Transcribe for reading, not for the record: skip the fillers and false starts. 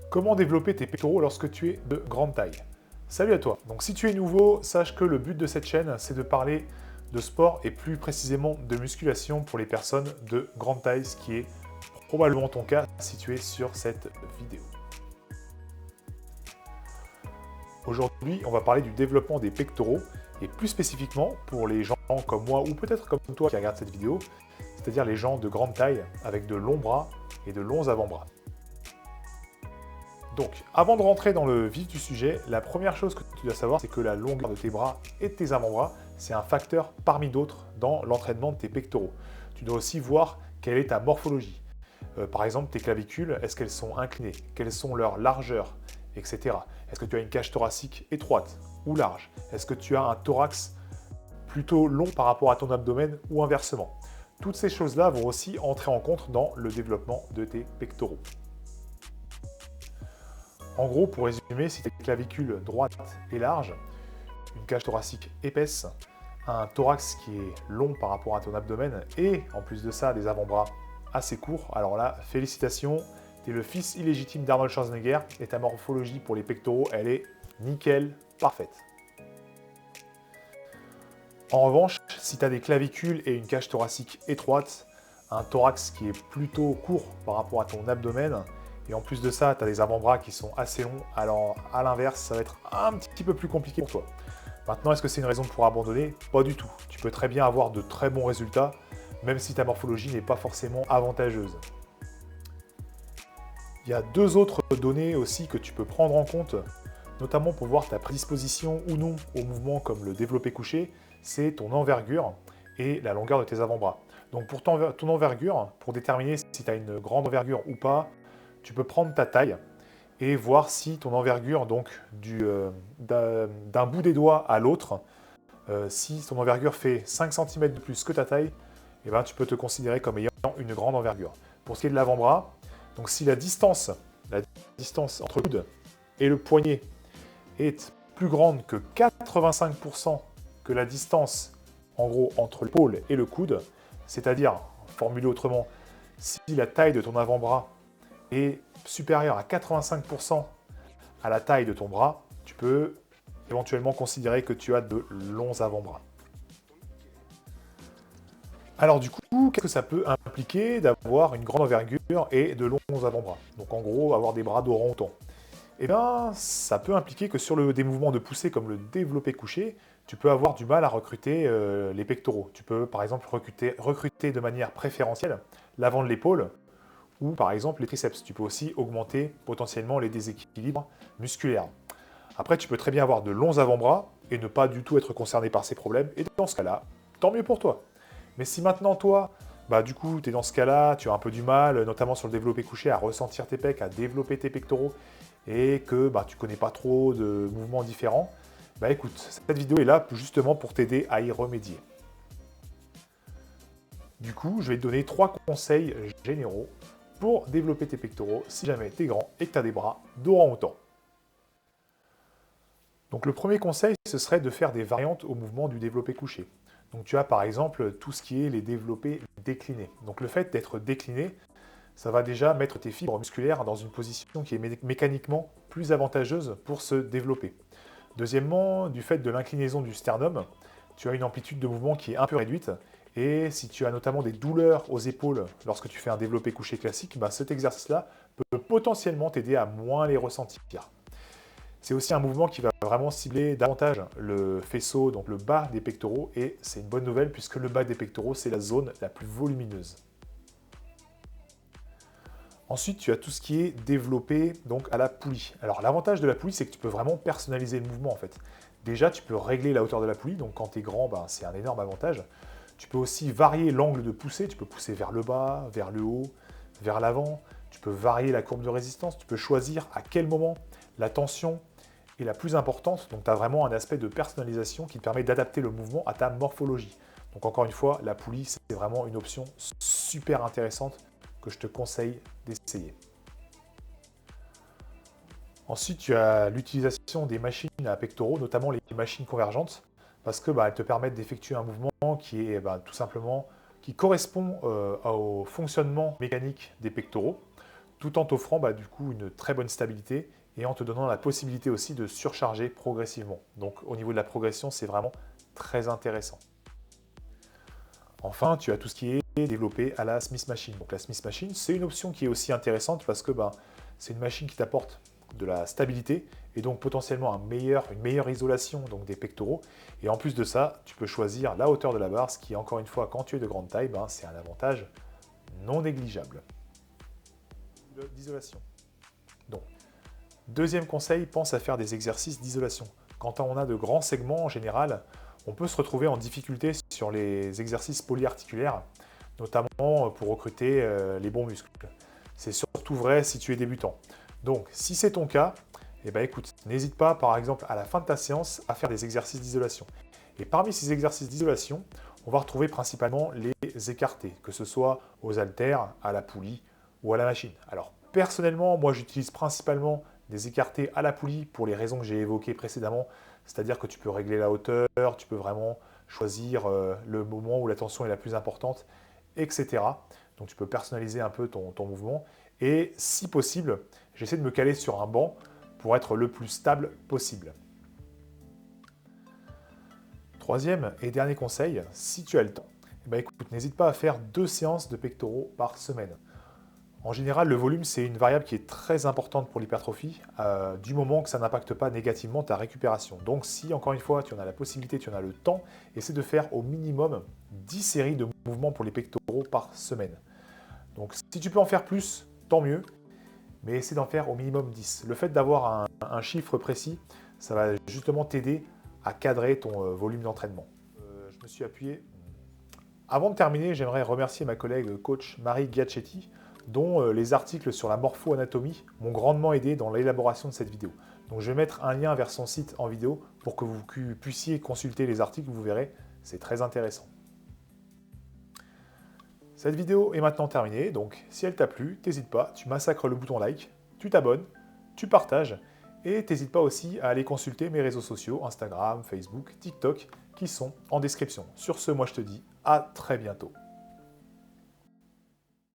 Comment développer tes pectoraux lorsque tu es de grande taille? Salut à toi. Donc si tu es nouveau, sache que le but de cette chaîne, c'est de parler de sport et plus précisément de musculation pour les personnes de grande taille, ce qui est probablement ton cas si tu es sur cette vidéo. Aujourd'hui, on va parler du développement des pectoraux et plus spécifiquement pour les gens comme moi ou peut-être comme toi qui regarde cette vidéo, c'est-à-dire les gens de grande taille avec de longs bras et de longs avant-bras. Donc, avant de rentrer dans le vif du sujet, la première chose que tu dois savoir, c'est que la longueur de tes bras et de tes avant-bras, c'est un facteur parmi d'autres dans l'entraînement de tes pectoraux. Tu dois aussi voir quelle est ta morphologie. Par exemple, tes clavicules, est-ce qu'elles sont inclinées? Quelles sont leurs largeurs, etc. Est-ce que tu as une cage thoracique étroite ou large? Est-ce que tu as un thorax plutôt long par rapport à ton abdomen ou inversement? Toutes ces choses-là vont aussi entrer en compte dans le développement de tes pectoraux. En gros, pour résumer, si tes clavicules droites et larges, une cage thoracique épaisse, un thorax qui est long par rapport à ton abdomen et en plus de ça des avant-bras assez courts, alors là, félicitations, tu es le fils illégitime d'Arnold Schwarzenegger et ta morphologie pour les pectoraux, elle est nickel, parfaite. En revanche, si tu as des clavicules et une cage thoracique étroite, un thorax qui est plutôt court par rapport à ton abdomen, et en plus de ça, tu as des avant-bras qui sont assez longs, alors à l'inverse, ça va être un petit peu plus compliqué pour toi. Maintenant, est-ce que c'est une raison pour abandonner? Pas du tout. Tu peux très bien avoir de très bons résultats, même si ta morphologie n'est pas forcément avantageuse. Il y a deux autres données aussi que tu peux prendre en compte, notamment pour voir ta prédisposition ou non au mouvement comme le développé couché, c'est ton envergure et la longueur de tes avant-bras. Donc pour ton envergure, pour déterminer si tu as une grande envergure ou pas, tu peux prendre ta taille et voir si ton envergure, donc d'un bout des doigts à l'autre, si ton envergure fait 5 cm de plus que ta taille, eh ben, tu peux te considérer comme ayant une grande envergure. Pour ce qui est de l'avant-bras, donc si la distance entre le coude et le poignet est plus grande que 85% que la distance, en gros, entre l'épaule et le coude, c'est-à-dire, formulé autrement, si la taille de ton avant-bras est supérieure à 85% à la taille de ton bras, tu peux éventuellement considérer que tu as de longs avant-bras. Alors du coup, qu'est-ce que ça peut impliquer d'avoir une grande envergure et de longs avant-bras? Donc en gros, avoir des bras d'orang-outan. Eh bien, ça peut impliquer que sur des mouvements de poussée comme le développé couché, tu peux avoir du mal à recruter les pectoraux. Tu peux par exemple recruter de manière préférentielle l'avant de l'épaule ou par exemple les triceps. Tu peux aussi augmenter potentiellement les déséquilibres musculaires. Après, tu peux très bien avoir de longs avant-bras et ne pas du tout être concerné par ces problèmes. Et dans ce cas-là, tant mieux pour toi. Mais si maintenant toi, du coup, tu es dans ce cas-là, tu as un peu du mal, notamment sur le développé couché, à ressentir tes pecs, à développer tes pectoraux, et que tu ne connais pas trop de mouvements différents, écoute, cette vidéo est là justement pour t'aider à y remédier. Du coup, je vais te donner 3 conseils généraux pour développer tes pectoraux si jamais tu es grand et que tu as des bras d'orang-outan. Donc le premier conseil, ce serait de faire des variantes au mouvement du développé couché. Donc tu as par exemple tout ce qui est les développés déclinés. Donc le fait d'être décliné, ça va déjà mettre tes fibres musculaires dans une position qui est mécaniquement plus avantageuse pour se développer. Deuxièmement, du fait de l'inclinaison du sternum, tu as une amplitude de mouvement qui est un peu réduite. Et si tu as notamment des douleurs aux épaules lorsque tu fais un développé couché classique, cet exercice-là peut potentiellement t'aider à moins les ressentir. C'est aussi un mouvement qui va vraiment cibler davantage le faisceau, donc le bas des pectoraux, et c'est une bonne nouvelle puisque le bas des pectoraux, c'est la zone la plus volumineuse. Ensuite, tu as tout ce qui est développé donc à la poulie. Alors l'avantage de la poulie, c'est que tu peux vraiment personnaliser le mouvement en fait. Déjà, tu peux régler la hauteur de la poulie, donc quand tu es grand, c'est un énorme avantage. Tu peux aussi varier l'angle de poussée, tu peux pousser vers le bas, vers le haut, vers l'avant. Tu peux varier la courbe de résistance, tu peux choisir à quel moment la tension est la plus importante. Donc tu as vraiment un aspect de personnalisation qui te permet d'adapter le mouvement à ta morphologie. Donc encore une fois, la poulie, c'est vraiment une option super intéressante que je te conseille d'essayer. Ensuite, tu as l'utilisation des machines à pectoraux, notamment les machines convergentes, parce que elles te permettent d'effectuer un mouvement qui est tout simplement qui correspond au fonctionnement mécanique des pectoraux. tout en t'offrant du coup une très bonne stabilité et en te donnant la possibilité aussi de surcharger progressivement. Donc au niveau de la progression, c'est vraiment très intéressant. Enfin, tu as tout ce qui est développé à la Smith Machine. Donc la Smith Machine, c'est une option qui est aussi intéressante parce que c'est une machine qui t'apporte de la stabilité et donc potentiellement une meilleure isolation donc des pectoraux. Et en plus de ça, tu peux choisir la hauteur de la barre, ce qui encore une fois, quand tu es de grande taille, c'est un avantage non négligeable. D'isolation. Donc, deuxième conseil, pense à faire des exercices d'isolation. Quand on a de grands segments en général, on peut se retrouver en difficulté sur les exercices polyarticulaires, notamment pour recruter les bons muscles. C'est surtout vrai si tu es débutant. Donc, si c'est ton cas, écoute, n'hésite pas, par exemple, à la fin de ta séance, à faire des exercices d'isolation. Et parmi ces exercices d'isolation, on va retrouver principalement les écartés, que ce soit aux haltères, à la poulie ou à la machine. Alors, personnellement, moi, j'utilise principalement des écartés à la poulie pour les raisons que j'ai évoquées précédemment, c'est-à-dire que tu peux régler la hauteur, tu peux vraiment choisir le moment où la tension est la plus importante, etc. Donc tu peux personnaliser un peu ton mouvement. Et si possible, j'essaie de me caler sur un banc pour être le plus stable possible. Troisième et dernier conseil, si tu as le temps, écoute, n'hésite pas à faire 2 séances de pectoraux par semaine. En général, le volume, c'est une variable qui est très importante pour l'hypertrophie, du moment que ça n'impacte pas négativement ta récupération. Donc si, encore une fois, tu en as la possibilité, tu en as le temps, essaie de faire au minimum 10 séries de mouvements pour les pectoraux par semaine. Donc si tu peux en faire plus, tant mieux, mais essaie d'en faire au minimum 10. Le fait d'avoir un chiffre précis, ça va justement t'aider à cadrer ton volume d'entraînement. Je me suis appuyé. Avant de terminer, j'aimerais remercier ma collègue coach Marie Giachetti, dont les articles sur la morpho-anatomie m'ont grandement aidé dans l'élaboration de cette vidéo. Donc je vais mettre un lien vers son site en vidéo pour que vous puissiez consulter les articles, vous verrez, c'est très intéressant. Cette vidéo est maintenant terminée, donc si elle t'a plu, n'hésite pas, tu massacres le bouton like, tu t'abonnes, tu partages, et n'hésite pas aussi à aller consulter mes réseaux sociaux, Instagram, Facebook, TikTok, qui sont en description. Sur ce, moi je te dis à très bientôt.